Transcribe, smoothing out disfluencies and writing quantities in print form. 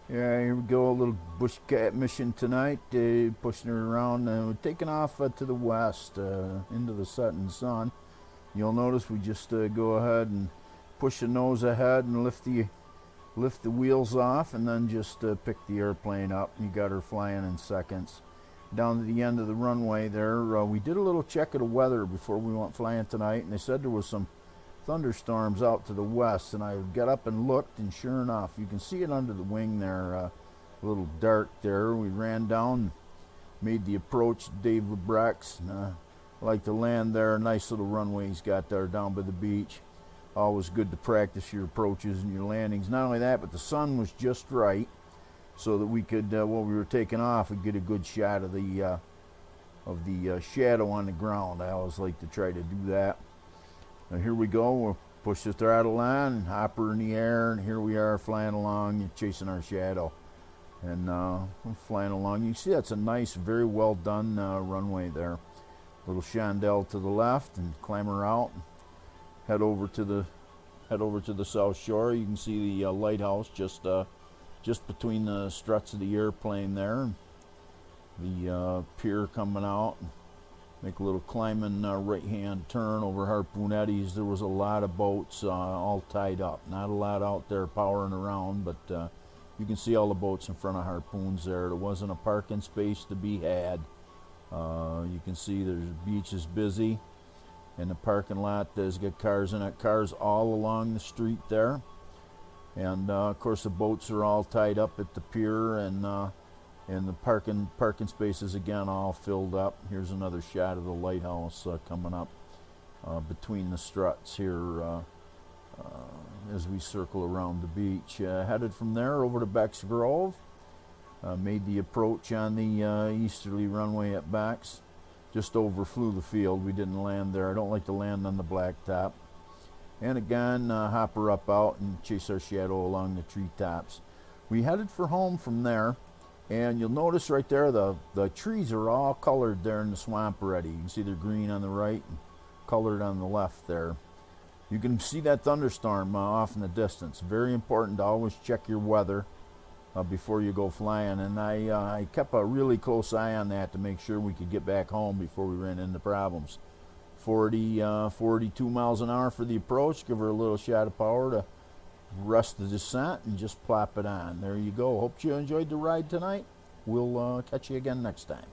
Yeah, here we go, a little bush cat mission tonight, pushing her around. We're taking off to the west, into the setting sun. You'll notice we just go ahead and push the nose ahead and lift the wheels off, and then just pick the airplane up. You got her flying in seconds. Down to the end of the runway there, we did a little check of the weather before we went flying tonight, and they said there was some thunderstorms out to the west, and I got up and looked, and sure enough, you can see it under the wing there, a little dark there. We ran down, made the approach to David Beck's, and I like to land there. Nice little runway he's got there down by the beach. Always good to practice your approaches and your landings. Not only that, but the sun was just right so that we could, while we were taking off, we'd get a good shot of the shadow on the ground. I always like to try to do that. Now here we go. We'll push the throttle on and hop her in the air, and here we are flying along and chasing our shadow. And we're flying along. You can see that's a nice, very well done runway there. Little chandelle to the left, and climb her out. And head over to the south shore. You can see the lighthouse just between the struts of the airplane there. The pier coming out. Make a little climbing right-hand turn over Harpoon Eddies. There was a lot of boats all tied up. Not a lot out there powering around, but you can see all the boats in front of Harpoons there. There wasn't a parking space to be had. You can see the beach is busy, and the parking lot has got cars in it. Cars all along the street there. And of course the boats are all tied up at the pier, and the parking spaces again all filled up. Here's another shot of the lighthouse coming up between the struts here as we circle around the beach. Headed from there over to Beck's Grove. Made the approach on the easterly runway at Beck's. Just overflew the field. We didn't land there. I don't like to land on the blacktop. And again, hop her up out and chase our shadow along the treetops. We headed for home from there. And you'll notice right there the trees are all colored there in the swamp already. You can see they're green on the right and colored on the left there. You can see that thunderstorm off in the distance. Very important to always check your weather before you go flying. And I kept a really close eye on that to make sure we could get back home before we ran into problems. 42 miles an hour for the approach. Give her a little shot of power to rest the descent and just plop it on. There you go. Hope you enjoyed the ride tonight. We'll catch you again next time.